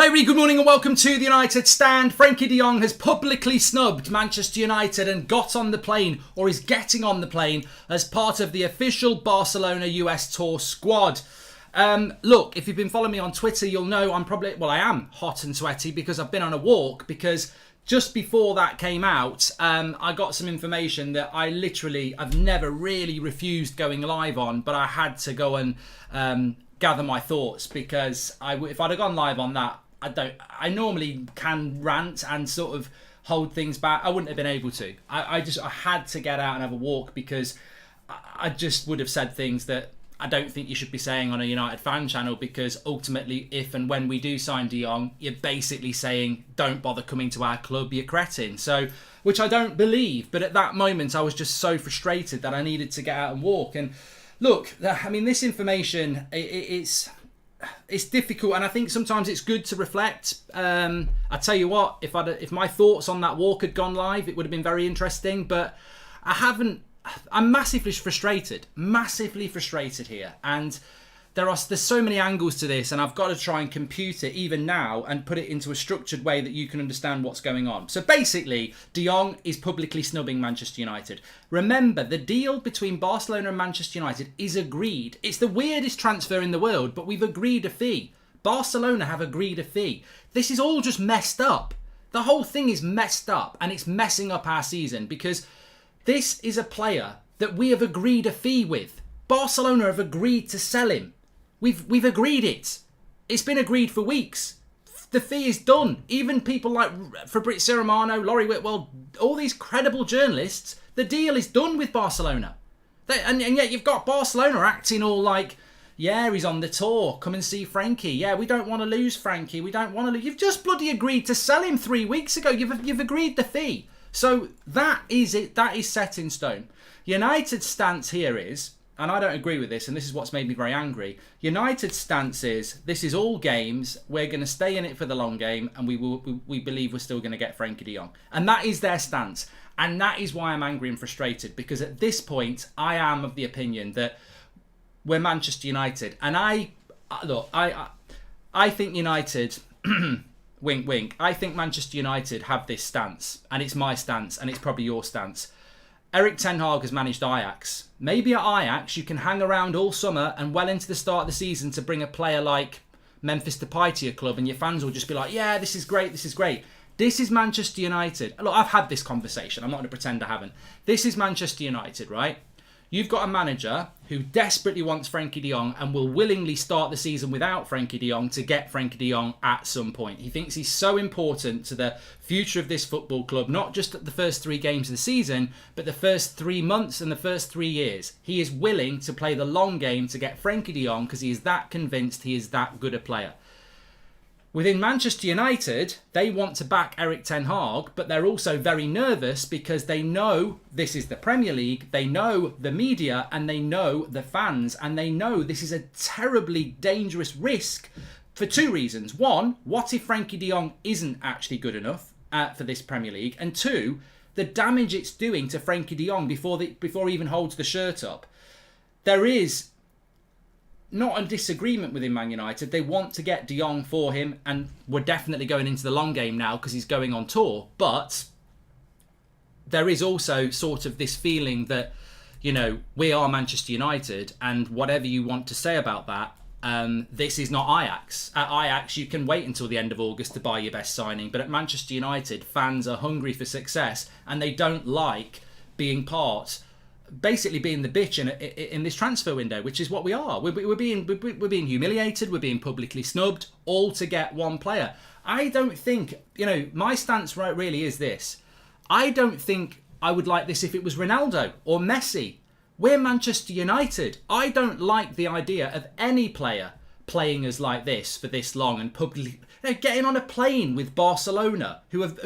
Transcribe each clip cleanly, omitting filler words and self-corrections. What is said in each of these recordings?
Hi, really good morning and welcome to the United Stand. Frankie de Jong has publicly snubbed Manchester United and got on the plane, or is getting on the plane, as part of the official Barcelona US tour squad. Look, if you've been following me on Twitter, you'll know I am hot and sweaty because I've been on a walk, because just before that came out, I got some information that I've never really refused going live on, but I had to go and gather my thoughts, because if I'd have gone live on that, I normally can rant and sort of hold things back. I wouldn't have been able to. I had to get out and have a walk, because I just would have said things that I don't think you should be saying on a United fan channel, because ultimately, if and when we do sign de Jong, you're basically saying, don't bother coming to our club, you cretin. So, which I don't believe, but at that moment I was just so frustrated that I needed to get out and walk. And look, I mean, this information, it's difficult, and I think sometimes it's good to reflect. I tell you what, if my thoughts on that walk had gone live, it would have been very interesting, but I haven't. I'm massively frustrated here, and there's so many angles to this, and I've got to try and compute it even now and put it into a structured way that you can understand what's going on. So basically, de Jong is publicly snubbing Manchester United. Remember, the deal between Barcelona and Manchester United is agreed. It's the weirdest transfer in the world, but we've agreed a fee. Barcelona have agreed a fee. This is all just messed up. The whole thing is messed up, and it's messing up our season, because this is a player that we have agreed a fee with. Barcelona have agreed to sell him. We've agreed it. It's been agreed for weeks. The fee is done. Even people like Fabrizio Romano, Laurie Whitwell, all these credible journalists, the deal is done with Barcelona. And yet you've got Barcelona acting all like, yeah, he's on the tour. Come and see Frankie. Yeah, we don't want to lose Frankie. We don't want to lose. You've just bloody agreed to sell him 3 weeks ago. You've agreed the fee. So that is it. That is set in stone. United's stance here is, and I don't agree with this, and this is what's made me very angry. United's stance is, this is all games. We're going to stay in it for the long game, and we believe we're still going to get Frankie de Jong. And that is their stance. And that is why I'm angry and frustrated, because at this point, I am of the opinion that we're Manchester United. And I think United... Wink, wink. I think Manchester United have this stance, and it's my stance, and it's probably your stance. Erik ten Hag has managed Ajax. Maybe at Ajax you can hang around all summer and well into the start of the season to bring a player like Memphis Depay to your club, and your fans will just be like, yeah, this is great, this is great. This is Manchester United. Look, I've had this conversation. I'm not going to pretend I haven't. This is Manchester United, right? You've got a manager who desperately wants Frankie de Jong and will willingly start the season without Frankie de Jong to get Frankie de Jong at some point. He thinks he's so important to the future of this football club, not just at the first 3 games of the season, but the first 3 months and the first 3 years. He is willing to play the long game to get Frankie de Jong because he is that convinced he is that good a player. Within Manchester United, they want to back Erik ten Hag, but they're also very nervous because they know this is the Premier League, they know the media, and they know the fans, and they know this is a terribly dangerous risk for 2 reasons. 1, what if Frankie de Jong isn't actually good enough for this Premier League? And 2, the damage it's doing to Frankie de Jong before he even holds the shirt up. There is not a disagreement within Man United. They want to get de Jong for him, and we're definitely going into the long game now because he's going on tour. But there is also sort of this feeling that, you know, we are Manchester United, and whatever you want to say about that, this is not Ajax. At Ajax, you can wait until the end of August to buy your best signing. But at Manchester United, fans are hungry for success, and they don't like being basically being the bitch in this transfer window, which is what we are. We're being humiliated. We're being publicly snubbed, all to get one player. I don't think, you know, my stance right really is this. I don't think I would like this if it was Ronaldo or Messi. We're Manchester United. I don't like the idea of any player playing us like this for this long and publicly, you know, getting on a plane with Barcelona. What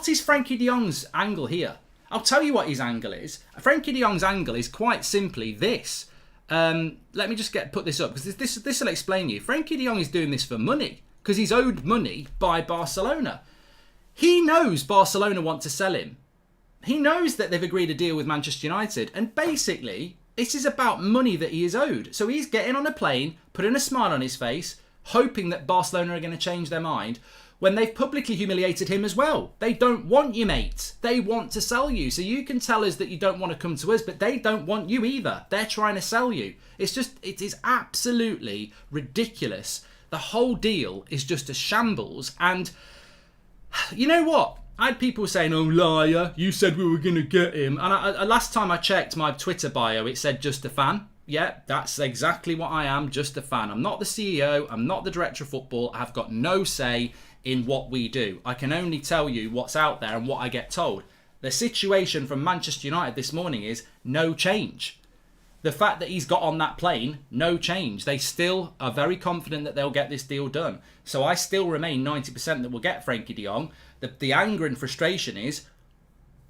is Frankie de Jong's angle here? I'll tell you what his angle is. Frankie de Jong's angle is quite simply this. Let me just put this up, because this will explain you. Frankie de Jong is doing this for money, because he's owed money by Barcelona. He knows Barcelona want to sell him. He knows that they've agreed a deal with Manchester United, and basically, this is about money that he is owed. So he's getting on a plane, putting a smile on his face, hoping that Barcelona are going to change their mind when they've publicly humiliated him as well. They don't want you, mate. They want to sell you. So you can tell us that you don't want to come to us, but they don't want you either. They're trying to sell you. It is absolutely ridiculous. The whole deal is just a shambles. And you know what? I had people saying, oh, liar, you said we were going to get him. And last time I checked my Twitter bio, it said just a fan. Yeah, that's exactly what I am, just a fan. I'm not the CEO. I'm not the director of football. I've got no say in what we do. I can only tell you what's out there and what I get told. The situation from Manchester United this morning is no change. The fact that he's got on that plane, no change. They still are very confident that they'll get this deal done. So I still remain 90% that we'll get Frenkie de Jong. The anger and frustration is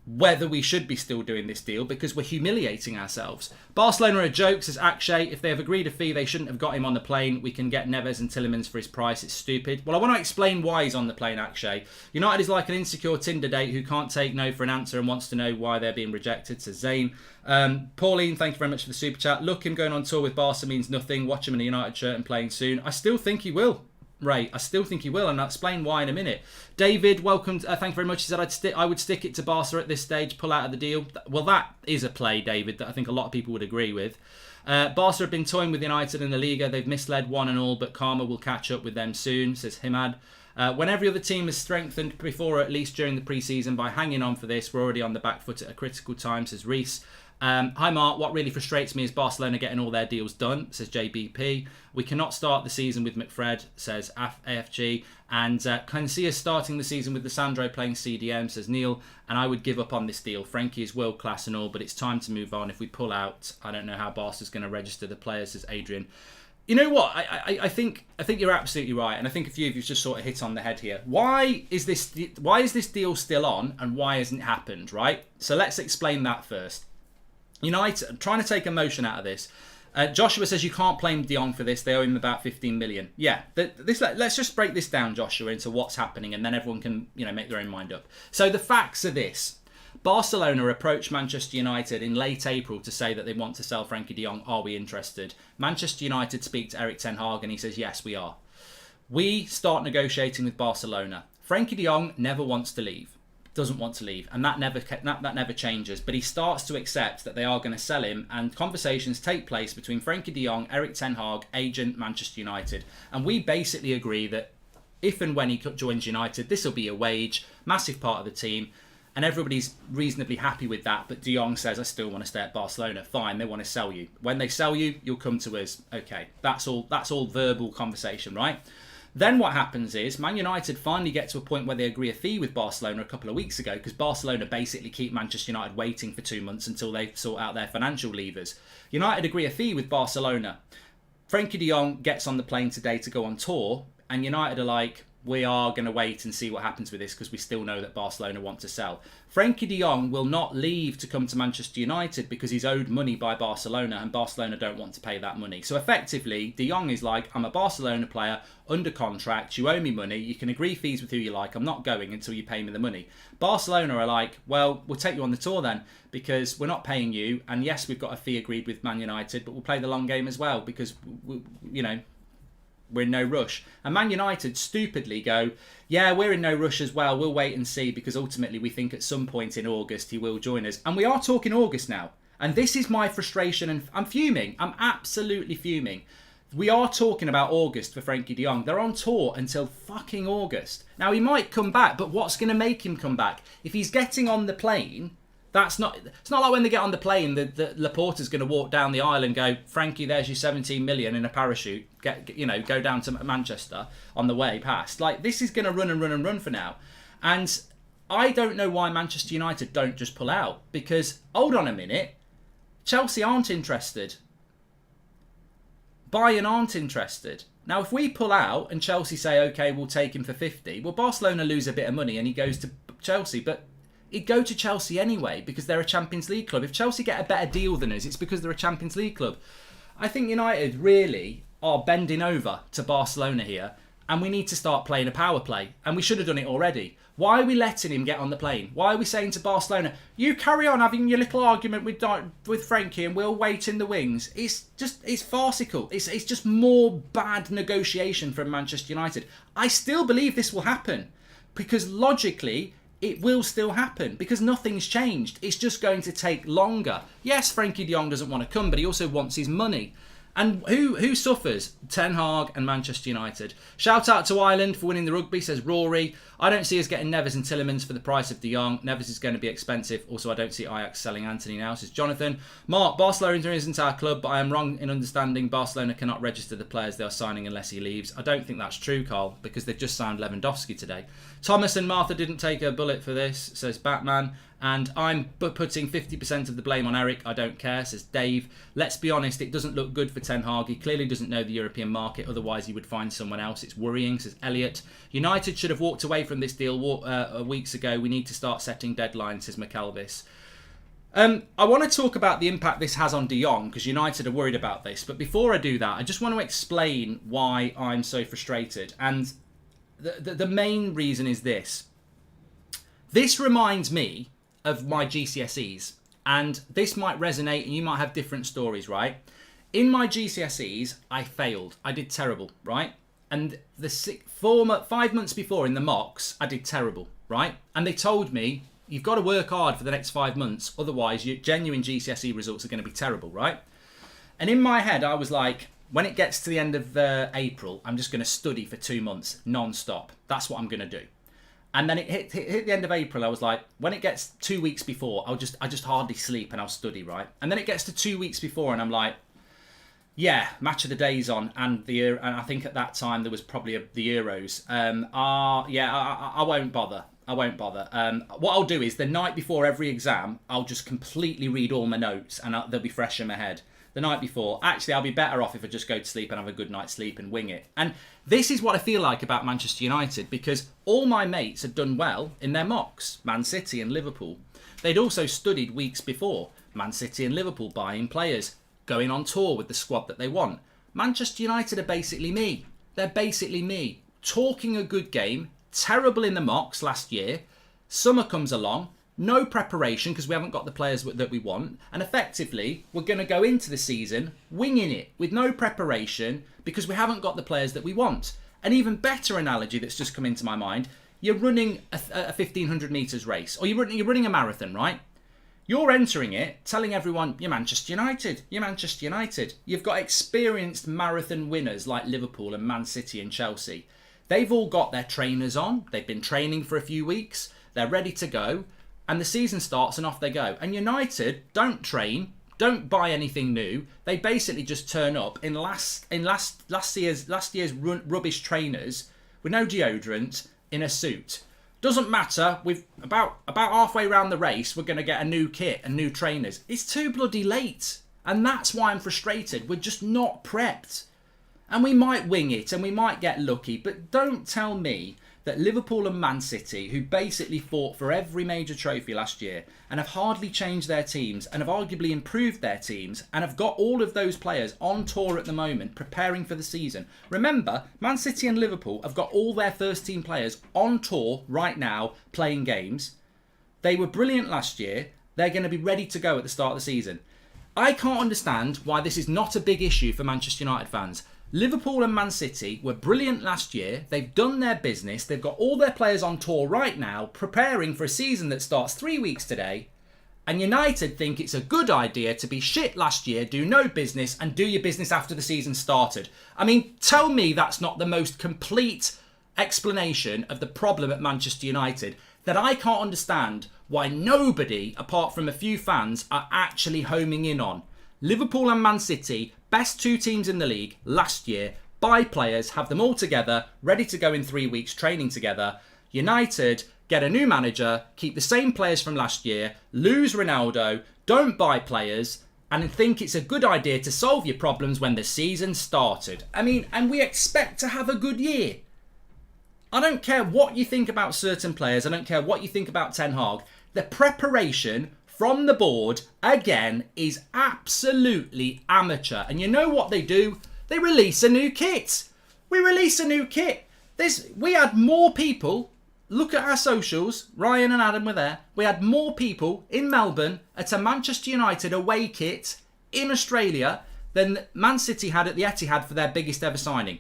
whether we should be still doing this deal because we're humiliating ourselves. Barcelona are jokes, says Akshay. If they have agreed a fee, they shouldn't have got him on the plane. We can get Neves and Tielemans for his price. It's stupid. Well, I want to explain why he's on the plane, Akshay. United is like an insecure Tinder date who can't take no for an answer and wants to know why they're being rejected, says Zane. Pauline, thank you very much for the super chat. Look, him going on tour with Barca means nothing. Watch him in a United shirt and playing soon. I still think he will. Right, I still think he will, and I'll explain why in a minute. David, welcome. Thank you very much. He said I would stick it to Barca at this stage, pull out of the deal. Well, that is a play, David, that I think a lot of people would agree with. Barca have been toying with United in the Liga. They've misled one and all, but karma will catch up with them soon, says Himad. When every other team has strengthened before, or at least during the pre-season, by hanging on for this, we're already on the back foot at a critical time, says Reese. Hi Mark, what really frustrates me is Barcelona getting all their deals done, says JBP. We cannot start the season with McFred, says AFG, and can see us starting the season with Lissandro playing CDM, says Neil, and I would give up on this deal. Frenkie is world class and all, but it's time to move on. If we pull out, I don't know how Barca's going to register the players, says Adrian. You know what? I think you're absolutely right, and I think a few of you just sort of hit on the head here. Why is this deal still on, and why hasn't it happened? Right. So let's explain that first. United, I'm trying to take emotion out of this. Joshua says you can't blame De Jong for this. They owe him about 15 million. Yeah, let's just break this down, Joshua, into what's happening, and then everyone can make their own mind up. So the facts are this. Barcelona approached Manchester United in late April to say that they want to sell Frenkie de Jong. Are we interested? Manchester United speak to Erik ten Hag and he says, yes, we are. We start negotiating with Barcelona. Frenkie de Jong never wants to leave. Doesn't want to leave, and that never changes, but he starts to accept that they are going to sell him, and conversations take place between Frenkie de Jong, Erik ten Hag, agent Manchester United, and we basically agree that if and when he joins United, this will be a wage, massive part of the team, and everybody's reasonably happy with that. But De Jong says, I still want to stay at Barcelona. Fine, they want to sell you. When they sell you, you'll come to us. Okay, that's all verbal conversation, right? Then what happens is Man United finally get to a point where they agree a fee with Barcelona a couple of weeks ago, because Barcelona basically keep Manchester United waiting for 2 months until they sort out their financial levers. United agree a fee with Barcelona. Frenkie de Jong gets on the plane today to go on tour, and United are like, we are going to wait and see what happens with this because we still know that Barcelona want to sell. Frenkie de Jong will not leave to come to Manchester United because he's owed money by Barcelona and Barcelona don't want to pay that money. So effectively, de Jong is like, I'm a Barcelona player under contract, you owe me money, you can agree fees with who you like, I'm not going until you pay me the money. Barcelona are like, well, we'll take you on the tour then because we're not paying you, and yes, we've got a fee agreed with Man United, but we'll play the long game as well because, we're in no rush. And Man United stupidly go, yeah, we're in no rush as well. We'll wait and see because ultimately we think at some point in August he will join us. And we are talking August now. And this is my frustration, and I'm fuming. I'm absolutely fuming. We are talking about August for Frenkie de Jong. They're on tour until fucking August. Now, he might come back, but what's going to make him come back? If he's getting on the plane... it's not like when they get on the plane, the Laporta's going to walk down the aisle and go, Frankie, there's your 17 million in a parachute. Go down to Manchester on the way past. Like, this is going to run and run and run for now. And I don't know why Manchester United don't just pull out. Because, hold on a minute, Chelsea aren't interested. Bayern aren't interested. Now, if we pull out and Chelsea say, okay, we'll take him for 50, well, Barcelona lose a bit of money and he goes to Chelsea. But he'd go to Chelsea anyway because they're a Champions League club. If Chelsea get a better deal than us, it's because they're a Champions League club. I think United really are bending over to Barcelona here. and we need to start playing a power play. And we should have done it already. Why are we letting him get on the plane? Why are we saying to Barcelona, you carry on having your little argument with Frankie and we'll wait in the wings? It's farcical. It's just more bad negotiation from Manchester United. I still believe this will happen because logically it will still happen because nothing's changed. It's just going to take longer. Yes, Frankie de Jong doesn't want to come, but he also wants his money. And who suffers? Ten Hag and Manchester United. Shout out to Ireland for winning the rugby, says Rory. I don't see us getting Neves and Tielemans for the price of de Jong. Neves is going to be expensive. Also, I don't see Ajax selling Anthony now, says Jonathan. Mark, Barcelona isn't our club, but I am wrong in understanding Barcelona cannot register the players they are signing unless he leaves. I don't think that's true, Carl, because they've just signed Lewandowski today. Thomas and Martha didn't take a bullet for this, says Batman. And I'm putting 50% of the blame on Eric. I don't care, says Dave. Let's be honest, it doesn't look good for Ten Hag. He clearly doesn't know the European market. Otherwise, he would find someone else. It's worrying, says Elliot. United should have walked away from this deal weeks ago. We need to start setting deadlines, says McElvis. I want to talk about the impact this has on de Jong because United are worried about this. But before I do that, I just want to explain why I'm so frustrated. And the main reason is this. This reminds me of my GCSEs, and this might resonate and you might have different stories, right? In my GCSEs, I failed. I did terrible, right? And the 5 months before in the mocks, I did terrible, right? And they told me, you've got to work hard for the next 5 months, otherwise your genuine GCSE results are going to be terrible, right? And in my head, I was like, when it gets to the end of April, I'm just going to study for 2 months, non-stop. That's what I'm going to do. And then it hit the end of April. I was like, when it gets 2 weeks before, I just hardly sleep and I'll study, right? And then it gets to 2 weeks before, and I'm like, yeah, match of the day's on, and I think at that time there was probably the Euros. I won't bother. What I'll do is the night before every exam, I'll just completely read all my notes, and they'll be fresh in my head. The night before, actually, I'll be better off if I just go to sleep and have a good night's sleep and wing it. And this is what I feel like about Manchester United, because all my mates had done well in their mocks, Man City and Liverpool. They'd also studied weeks before, Man City and Liverpool buying players, going on tour with the squad that they want. Manchester United are basically me. They're basically me, talking a good game, terrible in the mocks last year. Summer comes along. No preparation because we haven't got the players that we want. And effectively, we're going to go into the season winging it with no preparation because we haven't got the players that we want. An even better analogy that's just come into my mind, you're running a 1,500 metres race, or you're running a marathon, right? You're entering it telling everyone, you're Manchester United, you're Manchester United. You've got experienced marathon winners like Liverpool and Man City and Chelsea. They've all got their trainers on. They've been training for a few weeks. They're ready to go. And the season starts and off they go. And United don't train, don't buy anything new. They basically just turn up in last year's rubbish trainers with no deodorant in a suit. Doesn't matter. We've about halfway around the race, we're going to get a new kit and new trainers. It's too bloody late. And that's why I'm frustrated. We're just not prepped. And we might wing it and we might get lucky, but don't tell me that Liverpool and Man City, who basically fought for every major trophy last year and have hardly changed their teams and have arguably improved their teams and have got all of those players on tour at the moment preparing for the season. Remember, Man City and Liverpool have got all their first team players on tour right now playing games. They were brilliant last year. They're going to be ready to go at the start of the season. I can't understand why this is not a big issue for Manchester United fans. Liverpool and Man City were brilliant last year. They've done their business. They've got all their players on tour right now, preparing for a season that starts 3 weeks today. And United think it's a good idea to be shit last year, do no business, and do your business after the season started. I mean, tell me that's not the most complete explanation of the problem at Manchester United, that I can't understand why nobody, apart from a few fans, are actually homing in on. Liverpool and Man City, best two teams in the league last year, buy players, have them all together, ready to go in 3 weeks, training together. United get a new manager, keep the same players from last year, lose Ronaldo, don't buy players, and think it's a good idea to solve your problems when the season started. I mean, and we expect to have a good year. I don't care what you think about certain players, I don't care what you think about Ten Hag. The preparation from the board, again, is absolutely amateur. And you know what they do? They release a new kit. We release a new kit. We had more people. Look at our socials. Ryan and Adam were there. We had more people in Melbourne at a Manchester United away kit in Australia than Man City had at the Etihad for their biggest ever signing.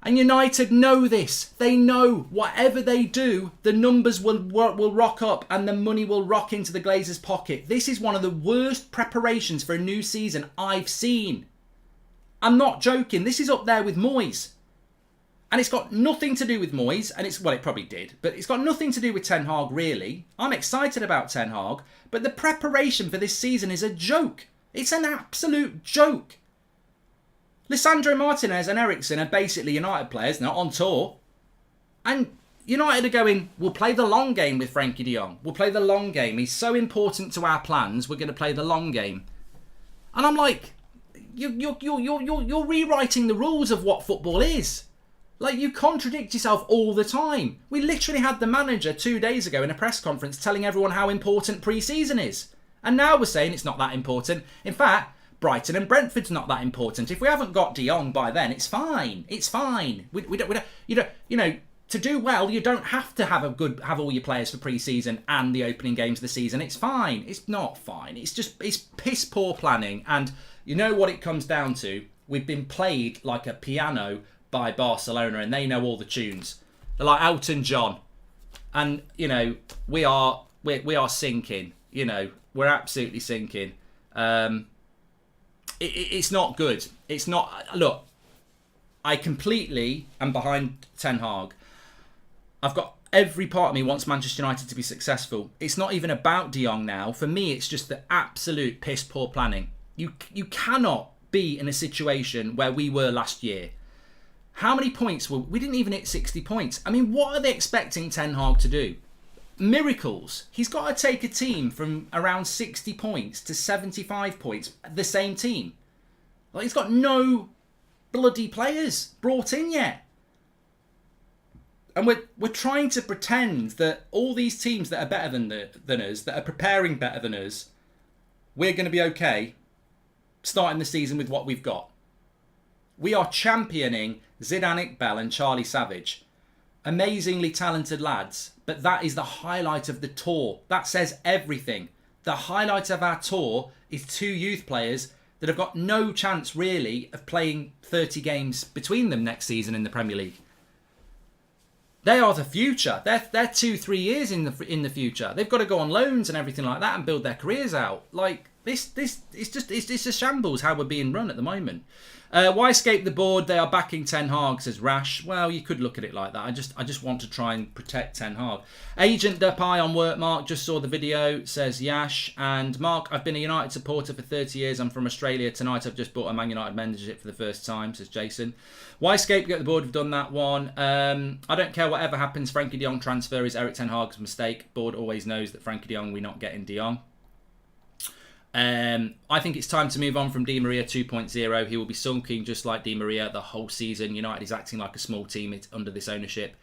And United know this. They know whatever they do, the numbers will rock up and the money will rock into the Glazers' pocket. This is one of the worst preparations for a new season I've seen. I'm not joking. This is up there with Moyes. And it's got nothing to do with Moyes, and well, it probably did, but it's got nothing to do with Ten Hag, really. I'm excited about Ten Hag, but the preparation for this season is a joke. It's an absolute joke. Lisandro Martinez and Eriksen are basically United players, not on tour. And United are going, we'll play the long game with Frankie de Jong. We'll play the long game. He's so important to our plans, we're going to play the long game. And I'm like, you're rewriting the rules of what football is. Like, you contradict yourself all the time. We literally had the manager 2 days ago in a press conference telling everyone how important pre-season is. And now we're saying it's not that important. In fact, Brighton and Brentford's not that important. If we haven't got De Jong by then, it's fine. It's fine. We don't, you know, to do well, you don't have to have all your players for pre-season and the opening games of the season. It's fine. It's not fine. It's piss poor planning. And you know what it comes down to? We've been played like a piano by Barcelona, and they know all the tunes. They're like Elton John, and you know we are sinking. You know, we're absolutely sinking. It's not good. It's not. Look, I completely am behind Ten Hag. I've got every part of me wants Manchester United to be successful. It's not even about De Jong now. For me, it's just the absolute piss poor planning. You cannot be in a situation where we were last year. How many points we didn't even hit 60 points. I mean, what are they expecting Ten Hag to do? Miracles. He's got to take a team from around 60 points to 75 points, the same team. Like, he's got no bloody players brought in yet. And we're trying to pretend that all these teams that are better than us, that are preparing better than us, we're going to be okay starting the season with what we've got. We are championing Zidane Iqbal and Charlie Savage. Amazingly talented lads, but that is the highlight of the tour. That says everything. The highlight of our tour is 2 youth players that have got no chance really of playing 30 games between them next season in the Premier League. They are the future. They're 2-3 years in the future. They've got to go on loans and everything like that and build their careers out. Like, it's a shambles how we're being run at the moment. Why escape the board? They are backing Ten Hag, says Rash. Well, you could look at it like that. I just want to try and protect Ten Hag. Agent Depay on work, Mark. Just saw the video, says Yash. And Mark, I've been a United supporter for 30 years. I'm from Australia. Tonight I've just bought a Man United membership for the first time, says Jason. Why scapegoat the board? We've done that one. I don't care whatever happens. Frankie de Jong transfer is Erik Ten Hag's mistake. Board always knows that Frankie de Jong, we're not getting de Jong. I think it's time to move on from Di Maria 2.0. He will be sulking just like Di Maria the whole season. United is acting like a small team under this ownership.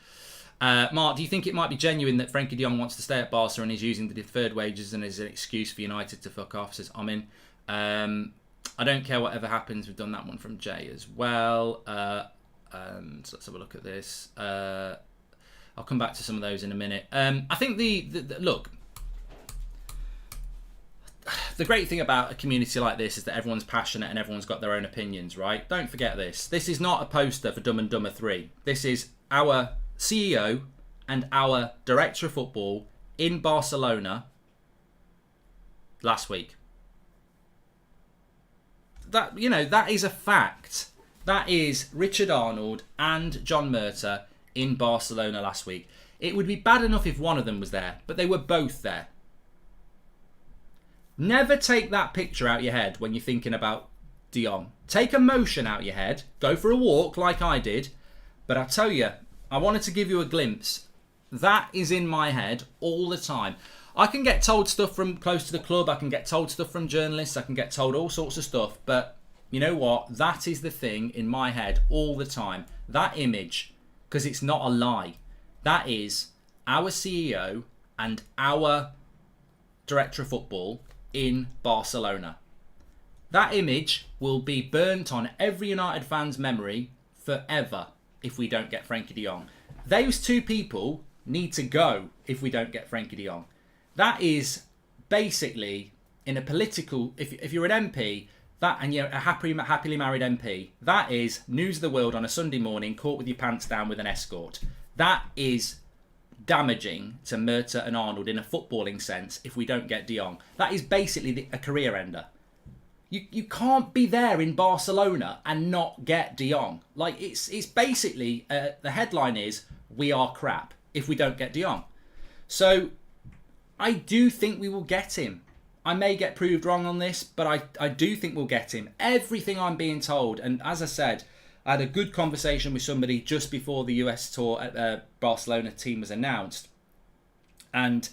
Mark, do you think it might be genuine that Frankie de Jong wants to stay at Barca and is using the deferred wages and as an excuse for United to fuck off, says Amin. I don't care whatever happens. We've done that one from Jay as well. And let's have a look at this. I'll come back to some of those in a minute. I think look, the great thing about a community like this is that everyone's passionate and everyone's got their own opinions, right? Don't forget this. This is not a poster for Dumb and Dumber 3. This is our CEO and our director of football in Barcelona last week. That, you know, that is a fact. That is Richard Arnold and John Murta in Barcelona last week. It would be bad enough if one of them was there, but they were both there. Never take that picture out your head when you're thinking about de Jong. Take emotion out your head. Go for a walk like I did. But I tell you, I wanted to give you a glimpse. That is in my head all the time. I can get told stuff from close to the club. I can get told stuff from journalists. I can get told all sorts of stuff. But you know what? That is the thing in my head all the time. That image, because it's not a lie. That is our CEO and our director of football in Barcelona. That image will be burnt on every United fan's memory forever. if we don't get Frankie de Jong. Those two people need to go if we don't get Frankie de Jong. That is basically, in a political, if you're an MP, that, and you're a happily married MP, that is news of the world on a Sunday morning, caught with your pants down with an escort. That is damaging to Murta and Arnold in a footballing sense if we don't get de Jong. That is basically a career ender. You can't be there in Barcelona and not get de Jong. Like, it's basically, the headline is, we are crap if we don't get de Jong. So, I do think we will get him. I may get proved wrong on this, but I do think we'll get him. Everything I'm being told, and as I said, I had a good conversation with somebody just before the US tour at the Barcelona team was announced. And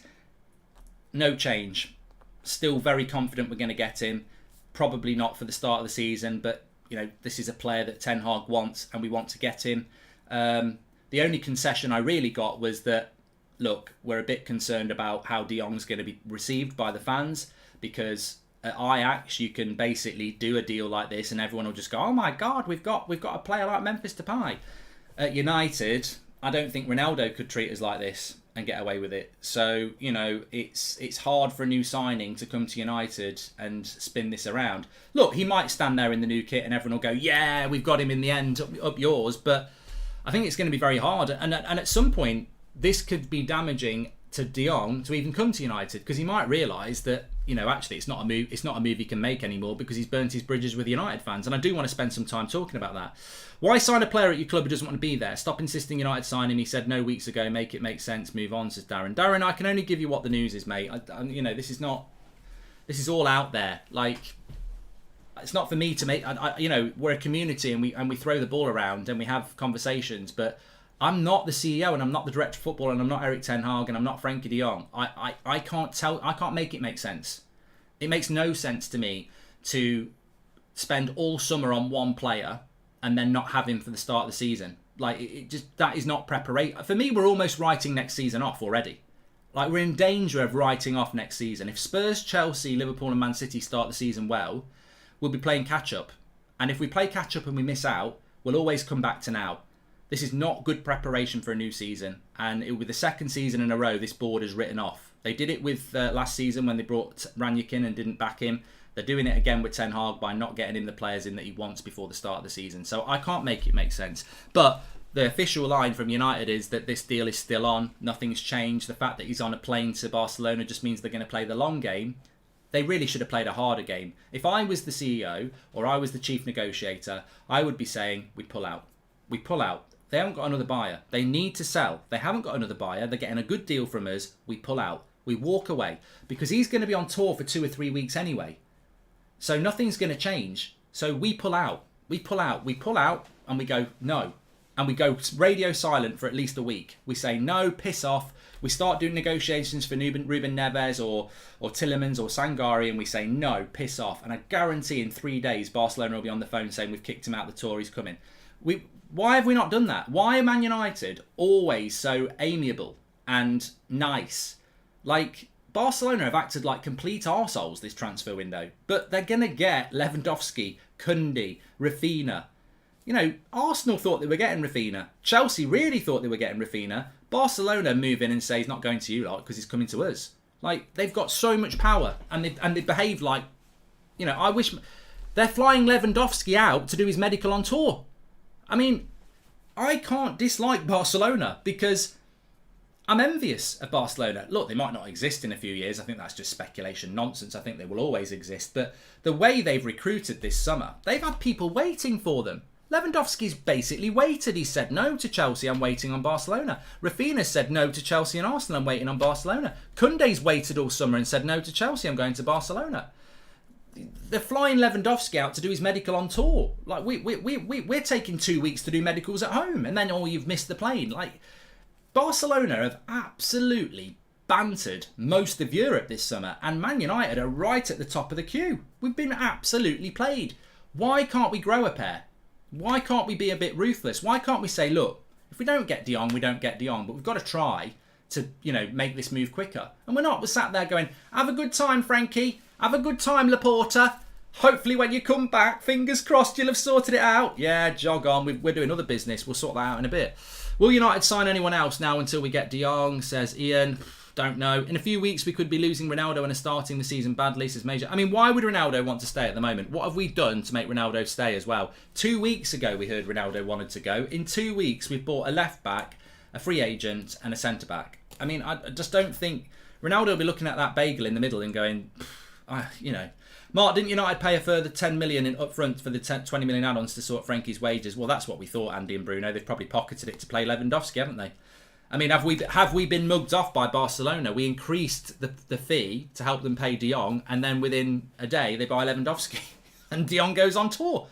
no change. Still very confident we're going to get him. Probably not for the start of the season, but you know, this is a player that Ten Hag wants and we want to get him. The only concession I really got was that, look, we're a bit concerned about how de Jong's going to be received by the fans, because at Ajax you can basically do a deal like this and everyone will just go, oh my God, we've got a player like Memphis Depay. At United, I don't think Ronaldo could treat us like this and get away with it. So, you know, it's hard for a new signing to come to United and spin this around. Look, he might stand there in the new kit and everyone will go, yeah, we've got him in the end, up yours. But I think it's going to be very hard. And at some point, this could be damaging to de Jong to even come to United, because he might realise that, you know, actually it's not a move he can make anymore because he's burnt his bridges with United fans. And I do want to spend some time talking about that. Why sign a player at your club who doesn't want to be there? Stop insisting United sign him. He said no weeks ago. Make it make sense. Move on, says Darren. Darren, I can only give you what the news is, mate. You know, this is all out there. Like, it's not for me to make. You know, we're a community and we throw the ball around and we have conversations, but I'm not the CEO and I'm not the director of football and I'm not Eric Ten Hag and I'm not Frankie de Jong. I can't make it make sense. It makes no sense to me to spend all summer on one player and then not have him for the start of the season. Like, that is not preparation. For me, we're almost writing next season off already. Like, we're in danger of writing off next season. If Spurs, Chelsea, Liverpool and Man City start the season well, we'll be playing catch up. And if we play catch up and we miss out, we'll always come back to now. This is not good preparation for a new season. And it will be the second season in a row this board has written off. They did it with last season when they brought Rannick and didn't back him. They're doing it again with Ten Hag by not getting him the players in that he wants before the start of the season. So I can't make it make sense. But the official line from United is that this deal is still on. Nothing's changed. The fact that he's on a plane to Barcelona just means they're going to play the long game. They really should have played a harder game. If I was the CEO or I was the chief negotiator, I would be saying, we pull out. We pull out. They haven't got another buyer. They need to sell. They haven't got another buyer. They're getting a good deal from us. We pull out. We walk away. Because he's going to be on tour for 2 or 3 weeks anyway. So nothing's going to change. So we pull out. We pull out. We pull out and we go, no. And we go radio silent for at least a week. We say, no, piss off. We start doing negotiations for Ruben Neves or Tielemans or Sangari and we say, no, piss off. And I guarantee in 3 days, Barcelona will be on the phone saying we've kicked him out the tour, he's coming. Why have we not done that? Why are Man United always so amiable and nice? Like, Barcelona have acted like complete arseholes this transfer window. But they're going to get Lewandowski, Koundé, Rafinha. You know, Arsenal thought they were getting Rafinha. Chelsea really thought they were getting Rafinha. Barcelona move in and say he's not going to you lot because he's coming to us. Like, they've got so much power and they behave like, you know, I wish they're flying Lewandowski out to do his medical on tour. I mean, I can't dislike Barcelona because I'm envious of Barcelona. Look, they might not exist in a few years. I think that's just speculation nonsense. I think they will always exist. But the way they've recruited this summer, they've had people waiting for them. Lewandowski's basically waited. He said no to Chelsea, I'm waiting on Barcelona. Rafinha said no to Chelsea and Arsenal, I'm waiting on Barcelona. Koundé's waited all summer and said no to Chelsea, I'm going to Barcelona. They're flying Lewandowski out to do his medical on tour. Like, we're taking 2 weeks to do medicals at home and then, you've missed the plane. Like, Barcelona have absolutely bantered most of Europe this summer and Man United are right at the top of the queue. We've been absolutely played. Why can't we grow a pair? Why can't we be a bit ruthless? Why can't we say, look, if we don't get de Jong, we don't get de Jong, but we've got to try to, you know, make this move quicker. And we're not. We're sat there going, have a good time, Frankie. Have a good time, Laporta. Hopefully when you come back, fingers crossed, you'll have sorted it out. Yeah, jog on. We're doing other business. We'll sort that out in a bit. Will United sign anyone else now until we get De Jong, says Ian. Don't know. In a few weeks, we could be losing Ronaldo and are starting the season badly, says Major. I mean, why would Ronaldo want to stay at the moment? What have we done to make Ronaldo stay as well? 2 weeks ago, we heard Ronaldo wanted to go. In 2 weeks, we've bought a left-back, a free agent, and a centre-back. I mean, I just don't think... Ronaldo will be looking at that bagel in the middle and going, you know... Mark, didn't United pay a further 10 million in upfront for the 20 million add-ons to sort Frankie's wages? Well, that's what we thought, Andy and Bruno. They've probably pocketed it to play Lewandowski, haven't they? I mean, have we been mugged off by Barcelona? We increased the fee to help them pay De Jong, and then within a day they buy Lewandowski, and De Jong goes on tour.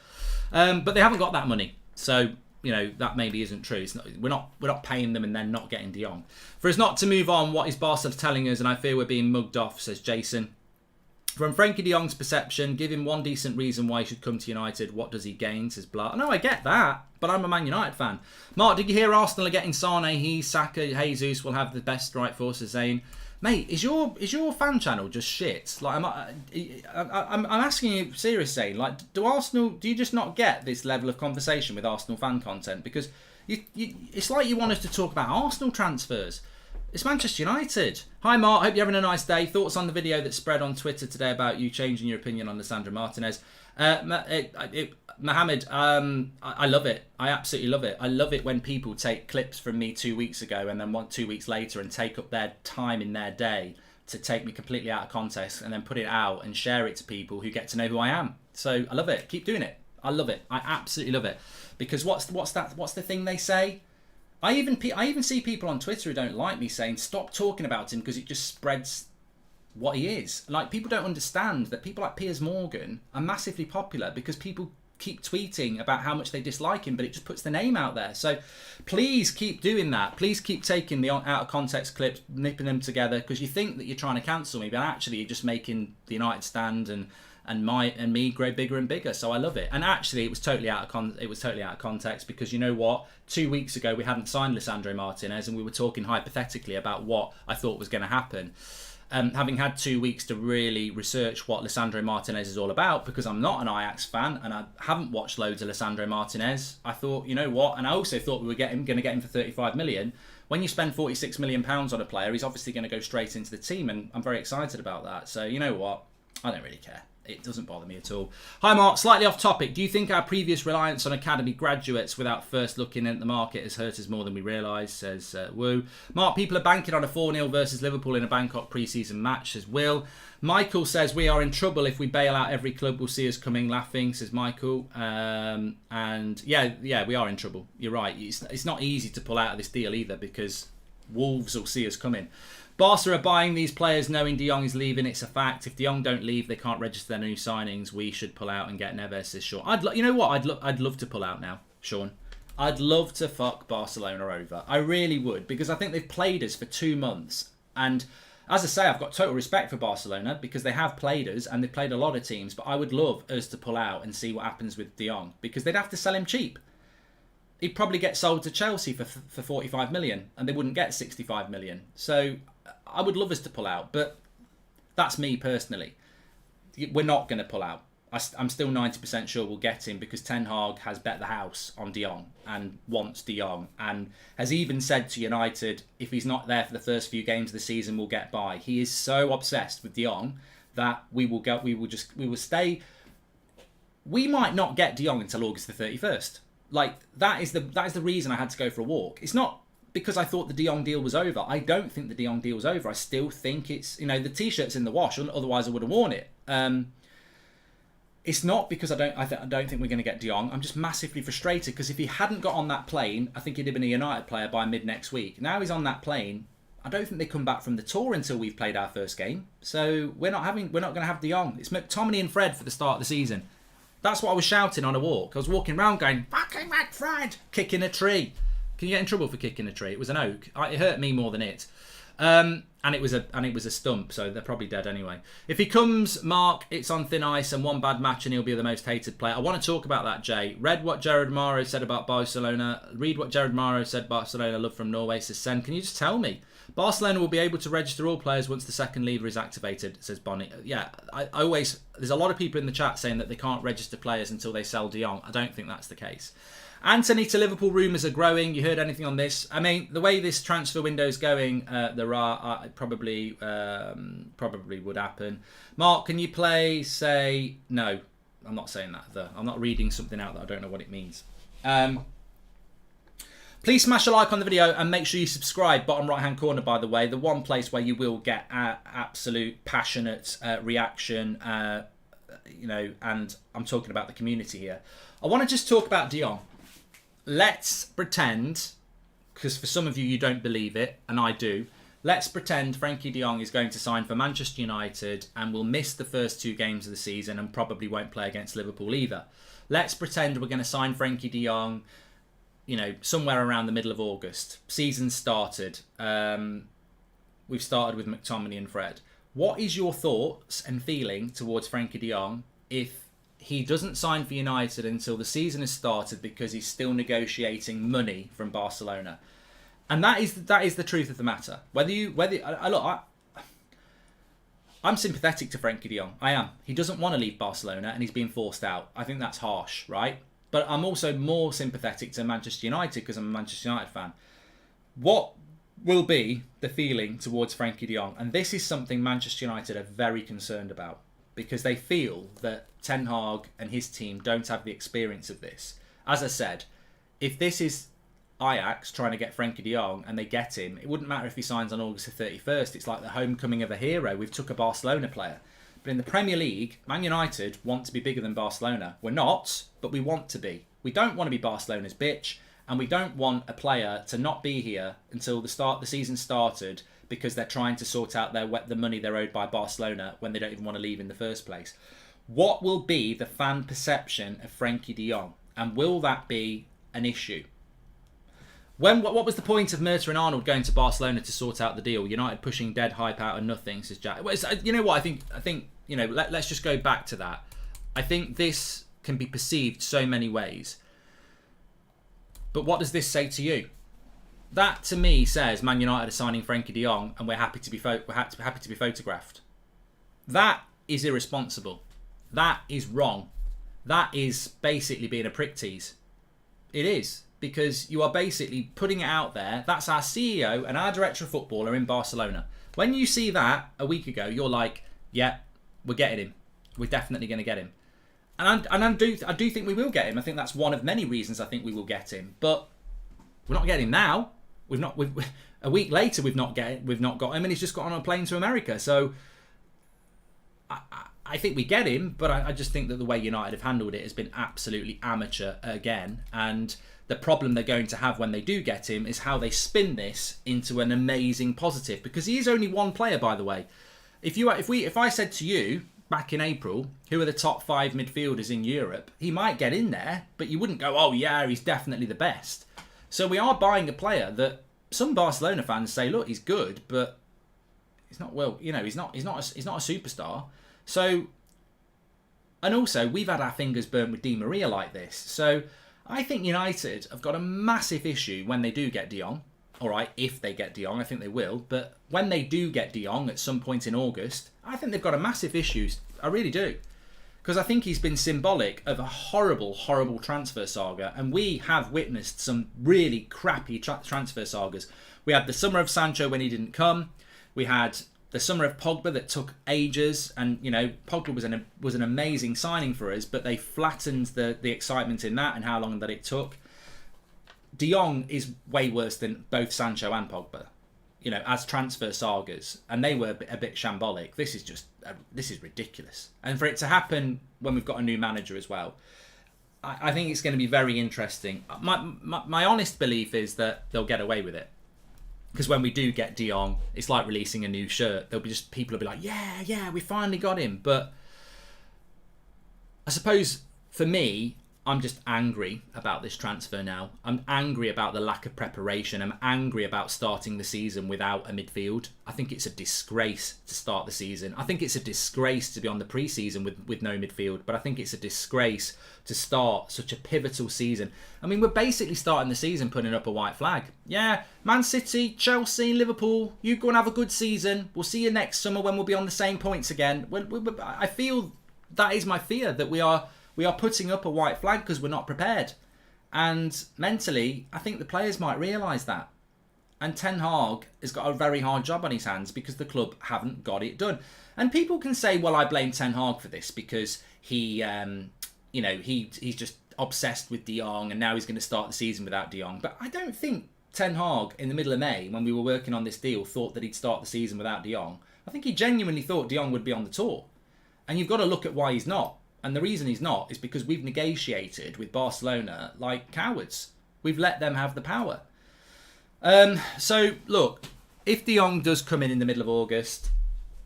But they haven't got that money, so you know that maybe isn't true. We're not paying them and then not getting De Jong. For us not to move on, what is Barca telling us? And I fear we're being mugged off, says Jason. From Frankie de Jong's perception, give him one decent reason why he should come to United. What does he gain, says Blah. No, I get that, but I'm a Man United fan. Mark, did you hear Arsenal are getting Sane? He, Saka, Jesus will have the best right force, says Zane. Mate, is your fan channel just shit? Like, I'm asking you serious, Zane. Like, do you just not get this level of conversation with Arsenal fan content? Because it's like you want us to talk about Arsenal transfers. It's Manchester United. Hi Mark, hope you're having a nice day. Thoughts on the video that spread on Twitter today about you changing your opinion on Lisandro Martinez? Mohammed, I love it. I absolutely love it. I love it when people take clips from me 2 weeks ago and then 2 weeks later and take up their time in their day to take me completely out of context and then put it out and share it to people who get to know who I am. So I love it. Keep doing it. I love it. I absolutely love it. Because what's the thing they say? I even see people on Twitter who don't like me saying, stop talking about him because it just spreads what he is. Like, people don't understand that people like Piers Morgan are massively popular because people keep tweeting about how much they dislike him, but it just puts the name out there. So please keep doing that. Please keep taking the out of context clips, nipping them together, because you think that you're trying to cancel me, but actually you're just making the United stand and me grow bigger and bigger. So I love it. And actually it was totally out of context, because you know what? 2 weeks ago we hadn't signed Lisandro Martinez and we were talking hypothetically about what I thought was going to happen. Having had 2 weeks to really research what Lisandro Martinez is all about, because I'm not an Ajax fan and I haven't watched loads of Lisandro Martinez, I thought, you know what? And I also thought we were going to get him for 35 million. When you spend 46 million pounds on a player, he's obviously going to go straight into the team, and I'm very excited about that. So you know what? I don't really care. It doesn't bother me at all. Hi Mark, slightly off topic. Do you think our previous reliance on academy graduates without first looking at the market has hurt us more than we realise, says Woo. Mark, people are banking on a 4-0 versus Liverpool in a Bangkok pre-season match, says Will. Michael says we are in trouble if we bail out every club. Will see us coming laughing, says Michael. And yeah, we are in trouble. You're right. It's not easy to pull out of this deal either, because Wolves will see us coming. Barca are buying these players knowing De Jong is leaving. It's a fact. If De Jong don't leave, they can't register their new signings. We should pull out and get Neves, says Sean. You know what? I'd love to pull out now, Sean. I'd love to fuck Barcelona over. I really would, because I think they've played us for 2 months. And as I say, I've got total respect for Barcelona because they have played us and they've played a lot of teams. But I would love us to pull out and see what happens with De Jong, because they'd have to sell him cheap. He'd probably get sold to Chelsea for 45 million and they wouldn't get 65 million. So I would love us to pull out, but that's me personally. We're not going to pull out. I'm still 90% sure we'll get him, because Ten Hag has bet the house on De Jong and wants De Jong, and has even said to United, if he's not there for the first few games of the season, we'll get by. He is so obsessed with De Jong that we will stay. We might not get De Jong until August the 31st. Like, that is the reason I had to go for a walk. It's not because I thought the De Jong deal was over. I don't think the De Jong deal was over. I still think it's, the t-shirt's in the wash, otherwise I would have worn it. It's not because I don't think we're going to get De Jong. I'm just massively frustrated, because if he hadn't got on that plane, I think he'd have been a United player by mid next week. Now he's on that plane. I don't think they come back from the tour until we've played our first game. So we're not going to have De Jong. It's McTominay and Fred for the start of the season. That's what I was shouting on a walk. I was walking around going, fucking McFred, kicking a tree. Can you get in trouble for kicking a tree? It was an oak. It hurt me more than it. And it was a stump, so they're probably dead anyway. If he comes, Mark, it's on thin ice, and one bad match and he'll be the most hated player. I want to talk about that, Jay. Read what Jared Morrow said about Barcelona. Read what Jared Morrow said Barcelona love from Norway, says Sen. Can you just tell me? Barcelona will be able to register all players once the second lever is activated, says Bonnie. Yeah, I always... There's a lot of people in the chat saying that they can't register players until they sell De Jong. I don't think that's the case. Anthony to Liverpool rumours are growing. You heard anything on this? I mean, the way this transfer window is going, there are probably would happen. Mark, can you say no? I'm not saying that. I'm not reading something out that I don't know what it means. Please smash a like on the video and make sure you subscribe. Bottom right hand corner, by the way, the one place where you will get absolute passionate reaction. And I'm talking about the community here. I want to just talk about De Jong. Let's pretend, because for some of you don't believe it, and I do. Let's pretend Frankie De Jong is going to sign for Manchester United and will miss the first 2 games of the season and probably won't play against Liverpool either. Let's pretend we're going to sign Frankie De Jong, somewhere around the middle of August. Season started. We've started with McTominay and Fred. What is your thoughts and feeling towards Frankie De Jong if he doesn't sign for United until the season has started because he's still negotiating money from Barcelona? And that is the truth of the matter. I'm sympathetic to Frankie De Jong. I am. He doesn't want to leave Barcelona and he's being forced out. I think that's harsh, right? But I'm also more sympathetic to Manchester United because I'm a Manchester United fan. What will be the feeling towards Frankie De Jong? And this is something Manchester United are very concerned about because they feel that Ten Hag and his team don't have the experience of this. As I said, if this is Ajax trying to get Frankie De Jong and they get him, it wouldn't matter if he signs on August the 31st. It's like the homecoming of a hero. We've took a Barcelona player. But in the Premier League, Man United want to be bigger than Barcelona. We're not, but we want to be. We don't want to be Barcelona's bitch, and we don't want a player to not be here until the season started because they're trying to sort out the money they're owed by Barcelona when they don't even want to leave in the first place. What will be the fan perception of Frankie De Jong, and will that be an issue? What was the point of Murta and Arnold going to Barcelona to sort out the deal? United pushing dead hype out of nothing, says Jack. You know what? I think let's just go back to that. I think this can be perceived so many ways. But what does this say to you? That to me says Man United are signing Frankie De Jong and we're happy to be photographed. That is irresponsible. That is wrong. That is basically being a prick tease. It is. Because you are basically putting it out there. That's our CEO and our director of football are in Barcelona. When you see that a week ago, you're like, yeah, we're getting him. We're definitely going to get him. And I do think we will get him. I think that's one of many reasons I think we will get him. But we're not getting him now. A week later, we've not got him, and he's just got on a plane to America. So I think we get him, but I just think that the way United have handled it has been absolutely amateur again. And the problem they're going to have when they do get him is how they spin this into an amazing positive. Because he is only one player, by the way. If I said to you back in April, who are the top 5 midfielders in Europe, he might get in there, but you wouldn't go, oh yeah, he's definitely the best. So we are buying a player that some Barcelona fans say, look, he's good, but he's not he's not a superstar. So, and also we've had our fingers burnt with Di Maria like this. So I think United have got a massive issue when they do get De Jong. All right, if they get De Jong, I think they will. But when they do get De Jong at some point in August, I think they've got a massive issue. I really do. Because I think he's been symbolic of a horrible, horrible transfer saga. And we have witnessed some really crappy transfer sagas. We had the summer of Sancho when he didn't come. We had the summer of Pogba that took ages. And, Pogba was an amazing signing for us. But they flattened the excitement in that and how long that it took. De Jong is way worse than both Sancho and Pogba, as transfer sagas, and they were a bit shambolic. This is ridiculous, and for it to happen when we've got a new manager as well, I think it's going to be very interesting. My honest belief is that they'll get away with it, because when we do get De Jong, it's like releasing a new shirt. People will be like, yeah, we finally got him. But I suppose for me, I'm just angry about this transfer now. I'm angry about the lack of preparation. I'm angry about starting the season without a midfield. I think it's a disgrace to start the season. I think it's a disgrace to be on the pre-season with no midfield. But I think it's a disgrace to start such a pivotal season. I mean, we're basically starting the season putting up a white flag. Yeah, Man City, Chelsea, Liverpool, you go and have a good season. We'll see you next summer when we'll be on the same points again. I feel that is my fear, that we are putting up a white flag because we're not prepared. And mentally, I think the players might realise that. And Ten Hag has got a very hard job on his hands because the club haven't got it done. And people can say, well, I blame Ten Hag for this because he's just obsessed with De Jong and now he's going to start the season without De Jong. But I don't think Ten Hag, in the middle of May, when we were working on this deal, thought that he'd start the season without De Jong. I think he genuinely thought De Jong would be on the tour. And you've got to look at why he's not. And the reason he's not is because we've negotiated with Barcelona like cowards. We've let them have the power. So, look, if De Jong does come in the middle of August,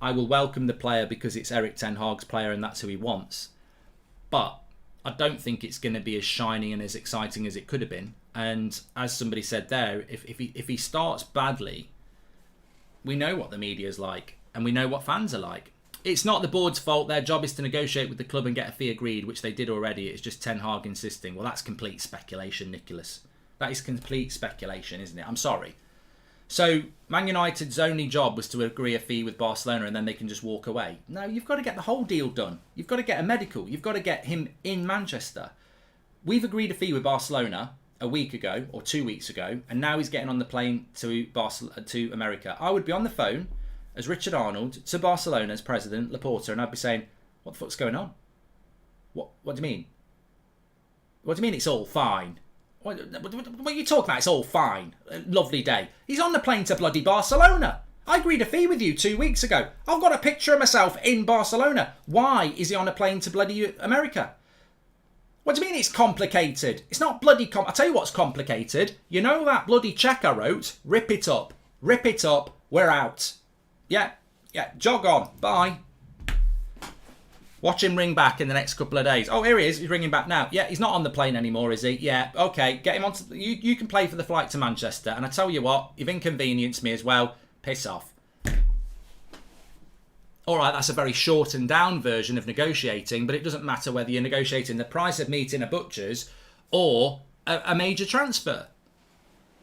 I will welcome the player because it's Erik Ten Hag's player and that's who he wants. But I don't think it's going to be as shining and as exciting as it could have been. And as somebody said there, if he starts badly, we know what the media's like and we know what fans are like. It's not the board's fault. Their job is to negotiate with the club and get a fee agreed, which they did already. It's just Ten Hag insisting. Well, that's complete speculation, Nicholas. That is complete speculation, isn't it? I'm sorry. So, Man United's only job was to agree a fee with Barcelona and then they can just walk away. No, you've got to get the whole deal done. You've got to get a medical. You've got to get him in Manchester. We've agreed a fee with Barcelona a week ago or 2 weeks ago, and now he's getting on the plane to America. I would be on the phone as Richard Arnold to Barcelona's president, Laporta, and I'd be saying, what the fuck's going on? What do you mean? What do you mean it's all fine? What are you talking about? It's all fine. Lovely day. He's on the plane to bloody Barcelona. I agreed a fee with you 2 weeks ago. I've got a picture of myself in Barcelona. Why is he on a plane to bloody America? What do you mean it's complicated? It's not bloody I'll tell you what's complicated. You know that bloody check I wrote? Rip it up. Rip it up. We're out. Yeah, jog on. Bye. Watch him ring back in the next couple of days. Oh, here he is. He's ringing back now. Yeah, he's not on the plane anymore, is he? Yeah, okay. Get him on. You can play for the flight to Manchester. And I tell you what, you've inconvenienced me as well. Piss off. All right, that's a very shortened down version of negotiating, but it doesn't matter whether you're negotiating the price of meat in a butcher's or a major transfer.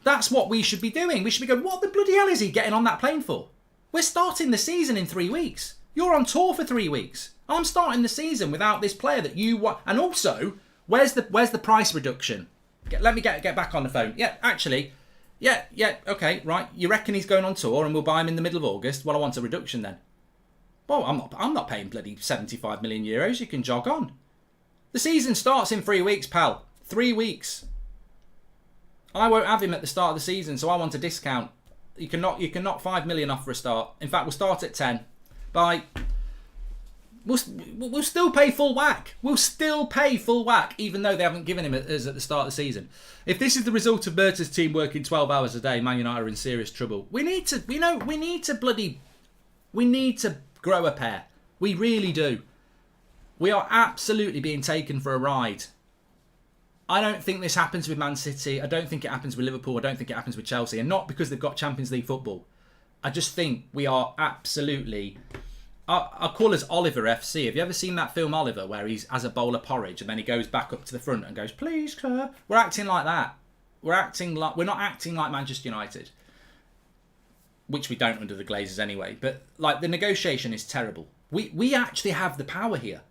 That's what we should be doing. We should be going, what the bloody hell is he getting on that plane for? We're starting the season in 3 weeks. You're on tour for 3 weeks. I'm starting the season without this player that you want. And also, where's the price reduction? Let me get back on the phone. Yeah, actually, yeah, okay, right. You reckon he's going on tour and we'll buy him in the middle of August? Well, I want a reduction then. Well, I'm not paying bloody 75 million euros. You can jog on. The season starts in 3 weeks, pal. 3 weeks. I won't have him at the start of the season, so I want a discount. You can knock 5 million off for a start. In fact, we'll start at 10. Bye. We'll still pay full whack. We'll still pay full whack, even though they haven't given him us at the start of the season. If this is the result of Mertens' team working 12 hours a day, Man United are in serious trouble. We need to grow a pair. We really do. We are absolutely being taken for a ride. I don't think this happens with Man City. I don't think it happens with Liverpool. I don't think it happens with Chelsea. And not because they've got Champions League football. I just think we are absolutely... I'll call us Oliver FC. Have you ever seen that film Oliver where he has a bowl of porridge and then he goes back up to the front and goes, please, sir. We're acting like that. We're not acting like Manchester United. Which we don't under the Glazers anyway. But like the negotiation is terrible. We actually have the power here.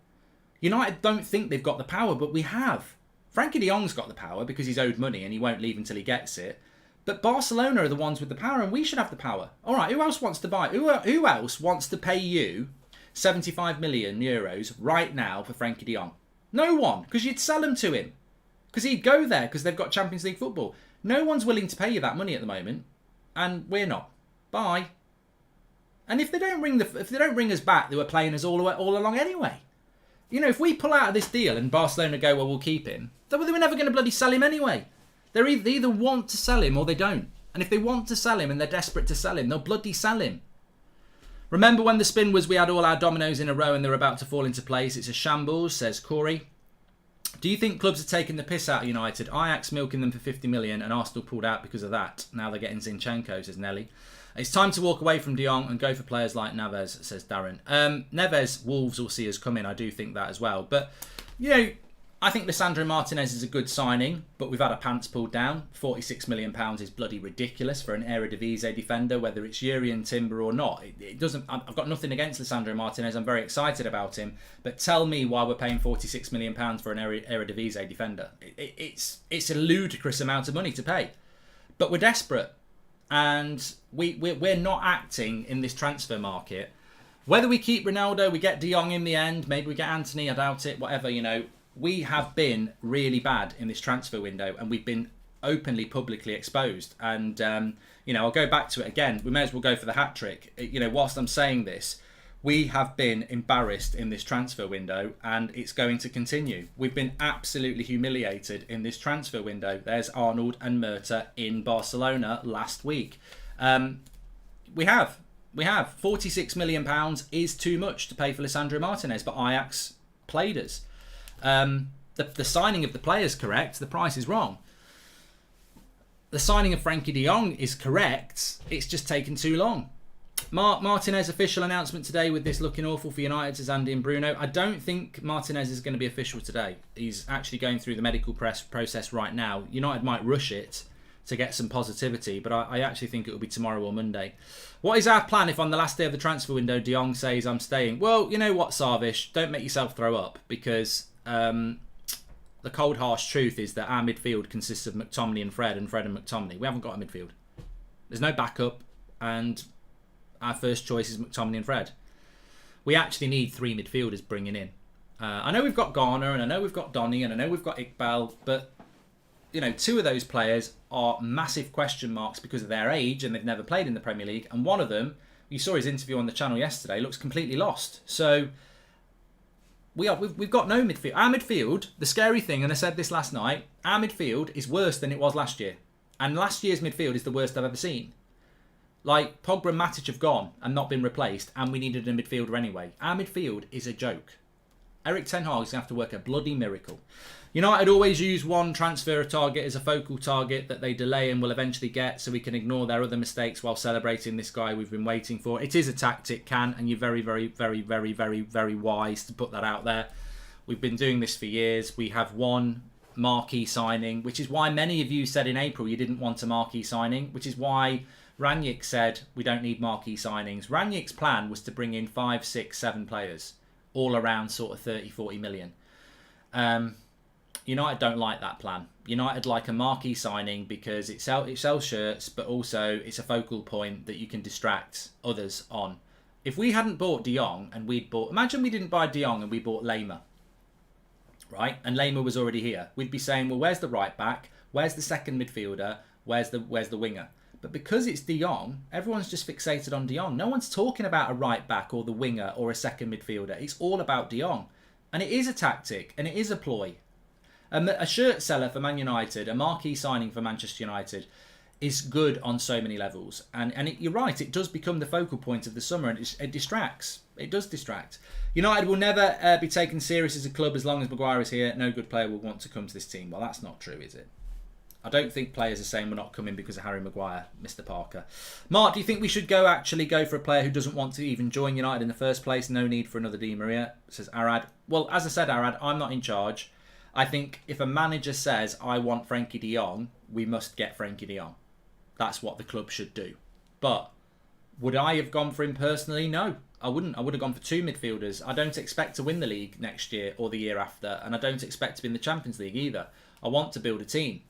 United don't think they've got the power, but we have. Frankie de Jong's got the power because he's owed money and he won't leave until he gets it. But Barcelona are the ones with the power and we should have the power. All right, who else wants to buy? Who else wants to pay you 75 million euros right now for Frankie de Jong? No one, because you'd sell him to him. Because he'd go there because they've got Champions League football. No one's willing to pay you that money at the moment. And we're not. Bye. And if they don't ring us back, they were playing us all along anyway. You know, if we pull out of this deal and Barcelona go, well, we'll keep him, they were never going to bloody sell him anyway. They either want to sell him or they don't. And if they want to sell him and they're desperate to sell him, they'll bloody sell him. Remember when the spin was we had all our dominoes in a row and they're about to fall into place? It's a shambles, says Corey. Do you think clubs are taking the piss out of United? Ajax milking them for 50 million and Arsenal pulled out because of that. Now they're getting Zinchenko, says Nelly. It's time to walk away from De Jong and go for players like Neves, says Darren. Neves, Wolves will see us coming. I do think that as well. But, you know, I think Lisandro Martinez is a good signing, but we've had our pants pulled down. £46 million is bloody ridiculous for an Eredivisie defender, whether it's Jurriën Timber or not. It doesn't. I've got nothing against Lisandro Martinez. I'm very excited about him. But tell me why we're paying £46 million for an Eredivisie defender. It's a ludicrous amount of money to pay. But we're desperate. And we're not acting in this transfer market. Whether we keep Ronaldo, we get De Jong in the end, maybe we get Anthony, I doubt it, whatever, you know. We have been really bad in this transfer window and we've been openly, publicly exposed. And, you know, I'll go back to it again. We may as well go for the hat-trick. You know, whilst I'm saying this, we have been embarrassed in this transfer window and it's going to continue. We've been absolutely humiliated in this transfer window. There's Arnold and Murta in Barcelona last week. We have. £46 million is too much to pay for Lisandro Martinez, but Ajax played us. The signing of the player is correct. The price is wrong. The signing of Frankie de Jong is correct. It's just taken too long. Martinez official announcement today with this looking awful for United, says Andy and Bruno. I don't think Martinez is going to be official today. He's actually going through the medical process right now. United might rush it to get some positivity, but I actually think it will be tomorrow or Monday. What is our plan if on the last day of the transfer window De Jong says I'm staying? Well, you know what, Sarvish, don't make yourself throw up, because the cold harsh truth is that our midfield consists of McTominay and Fred and McTominay. We haven't got a midfield. There's no backup, and our first choice is McTominay and Fred. We actually need 3 midfielders bringing in. I know we've got Garner, and I know we've got Donny, and I know we've got Iqbal, but you know, 2 of those players are massive question marks because of their age and they've never played in the Premier League. And one of them, you saw his interview on the channel yesterday, looks completely lost. So we've got no midfield. Our midfield, the scary thing, and I said this last night, our midfield is worse than it was last year. And last year's midfield is the worst I've ever seen. Like, Pogba and Matic have gone and not been replaced, and we needed a midfielder anyway. Our midfield is a joke. Eric Ten Hag is going to have to work a bloody miracle. United always use one transfer target as a focal target that they delay and will eventually get, so we can ignore their other mistakes while celebrating this guy we've been waiting for. It is a tactic, Can, and you're very, very, very, very, very, very wise to put that out there. We've been doing this for years. We have one marquee signing, which is why many of you said in April you didn't want a marquee signing, which is why Ranić said we don't need marquee signings. Ranić's plan was to bring in 5, 6, 7 players, all around sort of 30, 40 million. United don't like that plan. United like a marquee signing because it sells shirts, but also it's a focal point that you can distract others on. If we hadn't bought De Jong and we'd bought... Imagine we didn't buy De Jong and we bought Lema, right? And Lema was already here. We'd be saying, well, where's the right back? Where's the second midfielder? Where's the winger? But because it's De Jong, everyone's just fixated on De Jong. No one's talking about a right back or the winger or a second midfielder. It's all about De Jong. And it is a tactic and it is a ploy. A shirt seller for Man United, a marquee signing for Manchester United, is good on so many levels. And you're right, it does become the focal point of the summer, and it distracts. It does distract. United will never be taken serious as a club as long as Maguire is here. No good player will want to come to this team. Well, that's not true, is it? I don't think players are saying we're not coming because of Harry Maguire, Mr. Parker. Mark, do you think we should actually go for a player who doesn't want to even join United in the first place? No need for another Di Maria, says Arad. Well, as I said, Arad, I'm not in charge. I think if a manager says, I want Frankie de Jong, we must get Frankie de Jong. That's what the club should do. But would I have gone for him personally? No, I wouldn't. I would have gone for 2 midfielders. I don't expect to win the league next year or the year after, and I don't expect to be in the Champions League either. I want to build a team.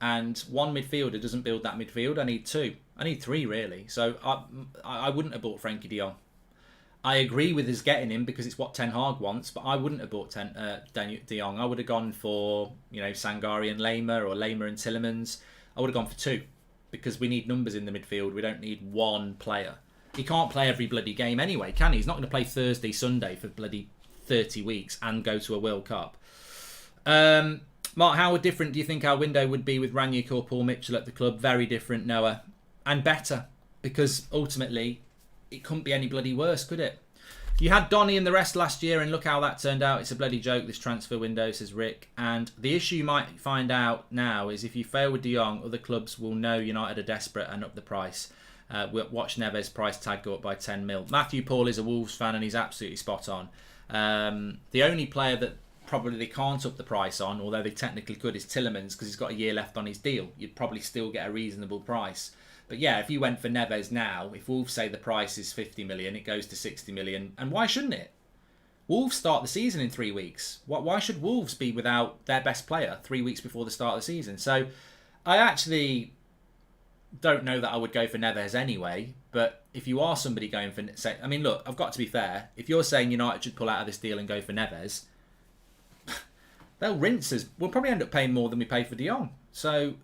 And 1 midfielder doesn't build that midfield. I need 2. I need 3, really. So I wouldn't have bought Frankie de Jong. I agree with us getting him because it's what Ten Hag wants, but I wouldn't have bought De Jong. I would have gone for, you know, Sangari and Lema, or Lema and Tillemans. I would have gone for 2 because we need numbers in the midfield. We don't need 1 player. He can't play every bloody game anyway, can he? He's not going to play Thursday, Sunday for bloody 30 weeks and go to a World Cup. Mark, how different do you think our window would be with Ranić or Paul Mitchell at the club? Very different, Noah. And better, because ultimately it couldn't be any bloody worse, could it? You had Donny and the rest last year, and look how that turned out. It's a bloody joke, this transfer window, says Rick. And the issue you might find out now is if you fail with De Jong, other clubs will know United are desperate and up the price. Watch Neves' price tag go up by 10 mil. Matthew Paul is a Wolves fan, and he's absolutely spot on. The only player that probably they can't up the price on, although they technically could, is Tielemans, because he's got a year left on his deal. You'd probably still get a reasonable price. But yeah, if you went for Neves now, if Wolves say the price is 50 million, it goes to 60 million. And why shouldn't it? Wolves start the season in 3 weeks. Why should Wolves be without their best player 3 weeks before the start of the season? So I actually don't know that I would go for Neves anyway. But if you are somebody going for... I mean, look, I've got to be fair. If you're saying United should pull out of this deal and go for Neves, they'll rinse us. We'll probably end up paying more than we pay for De Jong. So...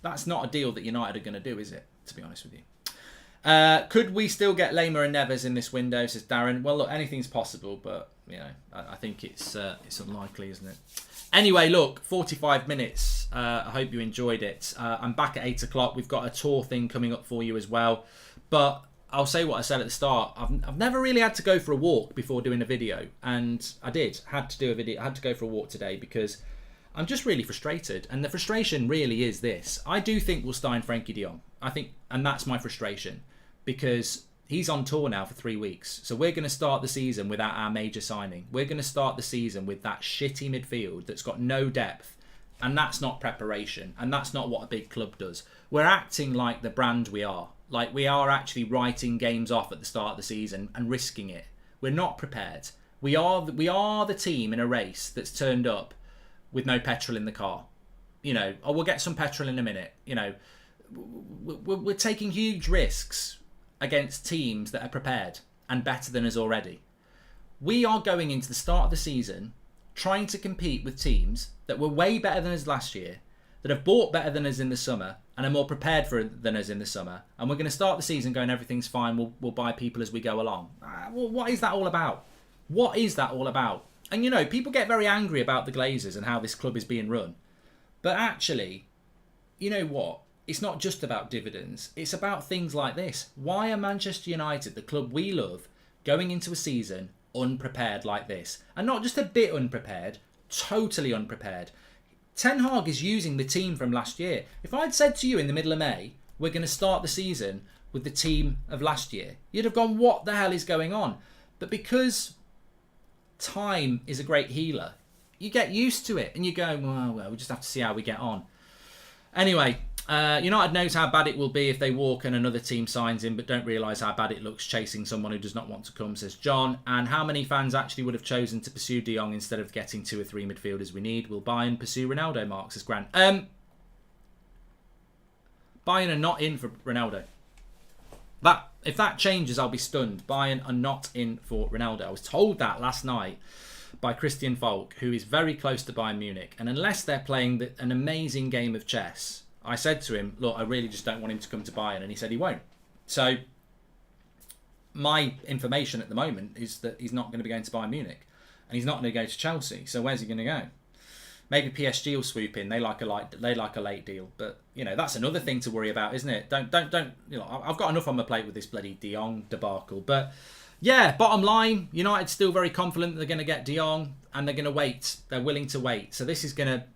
that's not a deal that United are going to do, is it? To be honest with you. Could we still get Lema and Neves in this window, says Darren? Well, look, anything's possible, but, you know, I think it's unlikely, isn't it? Anyway, look, 45 minutes. I hope you enjoyed it. I'm back at 8 o'clock. We've got a tour thing coming up for you as well. But I'll say what I said at the start. I've never really had to go for a walk before doing a video. And I had to do a video. I had to go for a walk today because... I'm just really frustrated, and the frustration really is this. I do think we'll sign Frankie de Jong. I think, and that's my frustration, because he's on tour now for 3 weeks. So we're going to start the season without our major signing. We're going to start the season with that shitty midfield that's got no depth, and that's not preparation, and that's not what a big club does. We're acting like the brand we are. Like we are actually writing games off at the start of the season and risking it. We're not prepared. We are the team in a race that's turned up with no petrol in the car. You know, oh, we'll get some petrol in a minute. You know, we're taking huge risks against teams that are prepared and better than us already. We are going into the start of the season trying to compete with teams that were way better than us last year, that have bought better than us in the summer and are more prepared than us in the summer. And we're going to start the season going, everything's fine, we'll buy people as we go along. Well, what is that all about? What is that all about? And, you know, people get very angry about the Glazers and how this club is being run. But actually, you know what? It's not just about dividends. It's about things like this. Why are Manchester United, the club we love, going into a season unprepared like this? And not just a bit unprepared, totally unprepared. Ten Hag is using the team from last year. If I'd said to you in the middle of May, we're going to start the season with the team of last year, you'd have gone, what the hell is going on? But because... time is a great healer, you get used to it and you go, well, we'll just have to see how we get on. Anyway, United knows how bad it will be if they walk and another team signs him, but don't realise how bad it looks chasing someone who does not want to come, says John. And how many fans actually would have chosen to pursue De Jong instead of getting 2 or 3 midfielders we need? Will Bayern pursue Ronaldo, Mark, says Grant. Bayern are not in for Ronaldo. If that changes, I'll be stunned. Bayern are not in for Ronaldo. I was told that last night by Christian Falk, who is very close to Bayern Munich. And unless they're playing an amazing game of chess, I said to him, look, I really just don't want him to come to Bayern. And he said he won't. So my information at the moment is that he's not going to be going to Bayern Munich. And he's not going to go to Chelsea. So where's he going to go? Maybe PSG will swoop in. They like a late deal, but you know that's another thing to worry about, isn't it? Don't. You know, I've got enough on my plate with this bloody De Jong debacle. But yeah, bottom line, United's still very confident they're going to get De Jong, and they're going to wait. They're willing to wait. So this is going to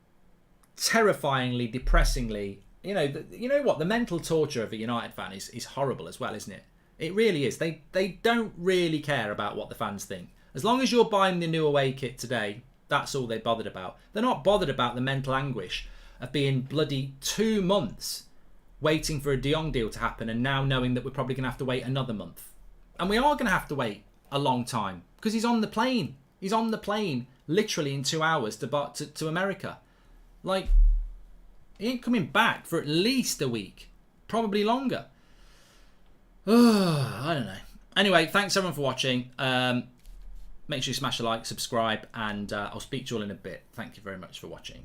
terrifyingly, depressingly. You know what? The mental torture of a United fan is horrible as well, isn't it? It really is. They don't really care about what the fans think. As long as you're buying the new away kit today. That's all they're bothered about. They're not bothered about the mental anguish of being bloody 2 months waiting for a De Jong deal to happen and now knowing that we're probably going to have to wait another month. And we are going to have to wait a long time because he's on the plane. He's on the plane literally in 2 hours to America. Like, he ain't coming back for at least a week. Probably longer. I don't know. Anyway, thanks everyone for watching. Make sure you smash a like, subscribe, and I'll speak to you all in a bit. Thank you very much for watching.